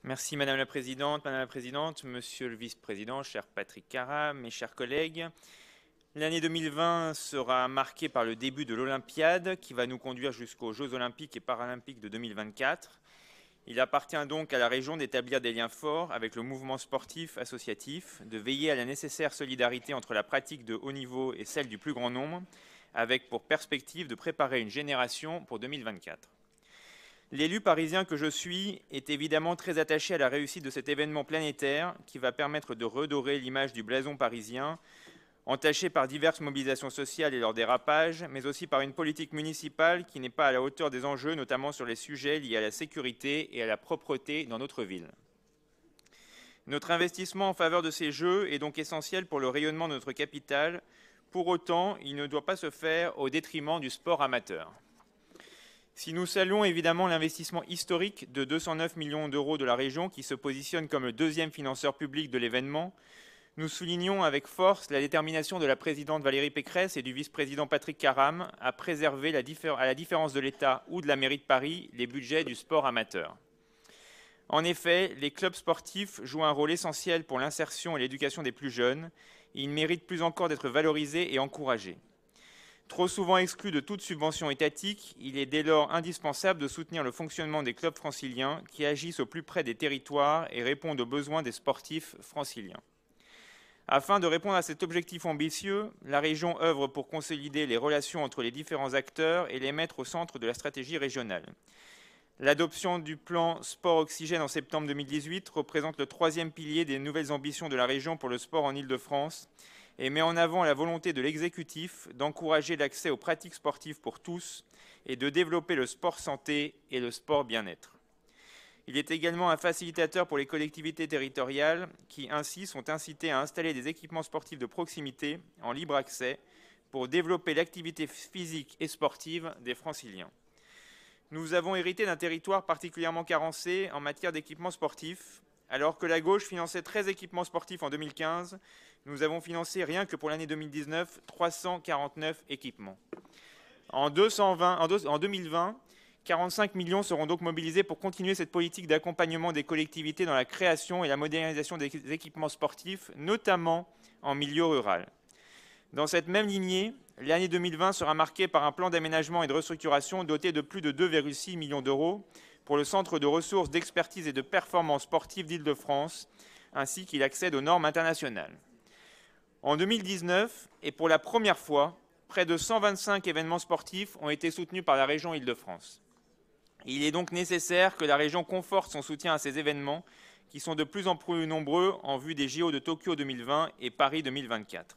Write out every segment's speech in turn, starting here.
Merci Madame la Présidente, Monsieur le Vice-président, cher Patrick Cara, mes chers collègues. L'année 2020 sera marquée par le début de l'Olympiade qui va nous conduire jusqu'aux Jeux Olympiques et Paralympiques de 2024. Il appartient donc à la région d'établir des liens forts avec le mouvement sportif associatif, de veiller à la nécessaire solidarité entre la pratique de haut niveau et celle du plus grand nombre, avec pour perspective de préparer une génération pour 2024. L'élu parisien que je suis est évidemment très attaché à la réussite de cet événement planétaire qui va permettre de redorer l'image du blason parisien, entaché par diverses mobilisations sociales et leur dérapage, mais aussi par une politique municipale qui n'est pas à la hauteur des enjeux, notamment sur les sujets liés à la sécurité et à la propreté dans notre ville. Notre investissement en faveur de ces Jeux est donc essentiel pour le rayonnement de notre capitale. Pour autant, il ne doit pas se faire au détriment du sport amateur. Si nous saluons évidemment l'investissement historique de 209 millions d'euros de la région qui se positionne comme le deuxième financeur public de l'événement, nous soulignons avec force la détermination de la présidente Valérie Pécresse et du vice-président Patrick Caram à préserver, à la différence de l'État ou de la mairie de Paris, les budgets du sport amateur. En effet, les clubs sportifs jouent un rôle essentiel pour l'insertion et l'éducation des plus jeunes. Et ils méritent plus encore d'être valorisés et encouragés. Trop souvent exclus de toute subvention étatique, il est dès lors indispensable de soutenir le fonctionnement des clubs franciliens qui agissent au plus près des territoires et répondent aux besoins des sportifs franciliens. Afin de répondre à cet objectif ambitieux, la région œuvre pour consolider les relations entre les différents acteurs et les mettre au centre de la stratégie régionale. L'adoption du plan Sport Oxygène en septembre 2018 représente le troisième pilier des nouvelles ambitions de la région pour le sport en Île-de-France et met en avant la volonté de l'exécutif d'encourager l'accès aux pratiques sportives pour tous et de développer le sport santé et le sport bien-être. Il est également un facilitateur pour les collectivités territoriales qui ainsi sont incitées à installer des équipements sportifs de proximité en libre accès pour développer l'activité physique et sportive des franciliens. Nous avons hérité d'un territoire particulièrement carencé en matière d'équipements sportifs. Alors que la gauche finançait 13 équipements sportifs en 2015, nous avons financé, rien que pour l'année 2019, 349 équipements. En 2020, 45 millions seront donc mobilisés pour continuer cette politique d'accompagnement des collectivités dans la création et la modernisation des équipements sportifs, notamment en milieu rural. Dans cette même lignée, l'année 2020 sera marquée par un plan d'aménagement et de restructuration doté de plus de 2,6 millions d'euros pour le Centre de ressources, d'expertise et de performance sportive d'Île-de-France, ainsi qu'il accède aux normes internationales. En 2019, et pour la première fois, près de 125 événements sportifs ont été soutenus par la région Île-de-France. Il est donc nécessaire que la région conforte son soutien à ces événements, qui sont de plus en plus nombreux en vue des JO de Tokyo 2020 et Paris 2024.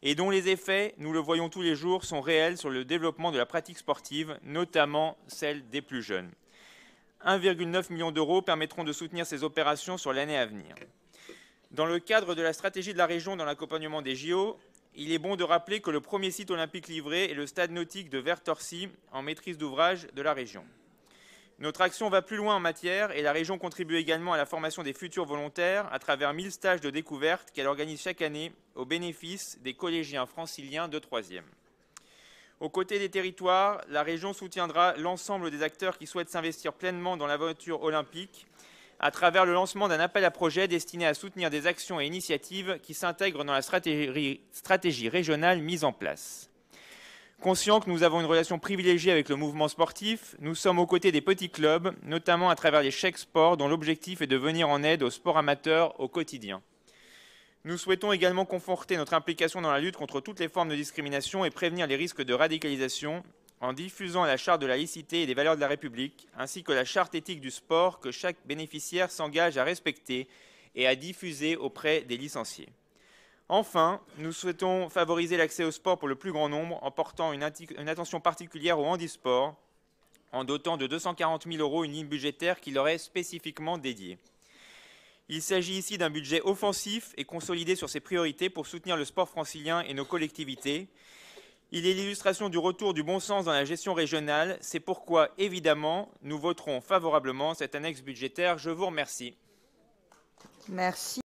Et dont les effets, nous le voyons tous les jours, sont réels sur le développement de la pratique sportive, notamment celle des plus jeunes. 1,9 million d'euros permettront de soutenir ces opérations sur l'année à venir. Dans le cadre de la stratégie de la région dans l'accompagnement des JO, il est bon de rappeler que le premier site olympique livré est le stade nautique de Vertorcy, en maîtrise d'ouvrage de la région. Notre action va plus loin en matière et la région contribue également à la formation des futurs volontaires à travers 1000 stages de découverte qu'elle organise chaque année au bénéfice des collégiens franciliens de 3e. Aux côtés des territoires, la région soutiendra l'ensemble des acteurs qui souhaitent s'investir pleinement dans l'aventure olympique à travers le lancement d'un appel à projets destiné à soutenir des actions et initiatives qui s'intègrent dans la stratégie régionale mise en place. Conscient que nous avons une relation privilégiée avec le mouvement sportif, nous sommes aux côtés des petits clubs, notamment à travers les chèques sport dont l'objectif est de venir en aide aux sports amateurs au quotidien. Nous souhaitons également conforter notre implication dans la lutte contre toutes les formes de discrimination et prévenir les risques de radicalisation en diffusant la charte de la laïcité et des valeurs de la République, ainsi que la charte éthique du sport que chaque bénéficiaire s'engage à respecter et à diffuser auprès des licenciés. Enfin, nous souhaitons favoriser l'accès au sport pour le plus grand nombre en portant une attention particulière au handisport, en dotant de 240 000 € une ligne budgétaire qui leur est spécifiquement dédiée. Il s'agit ici d'un budget offensif et consolidé sur ses priorités pour soutenir le sport francilien et nos collectivités. Il est l'illustration du retour du bon sens dans la gestion régionale. C'est pourquoi, évidemment, nous voterons favorablement cette annexe budgétaire. Je vous remercie. Merci.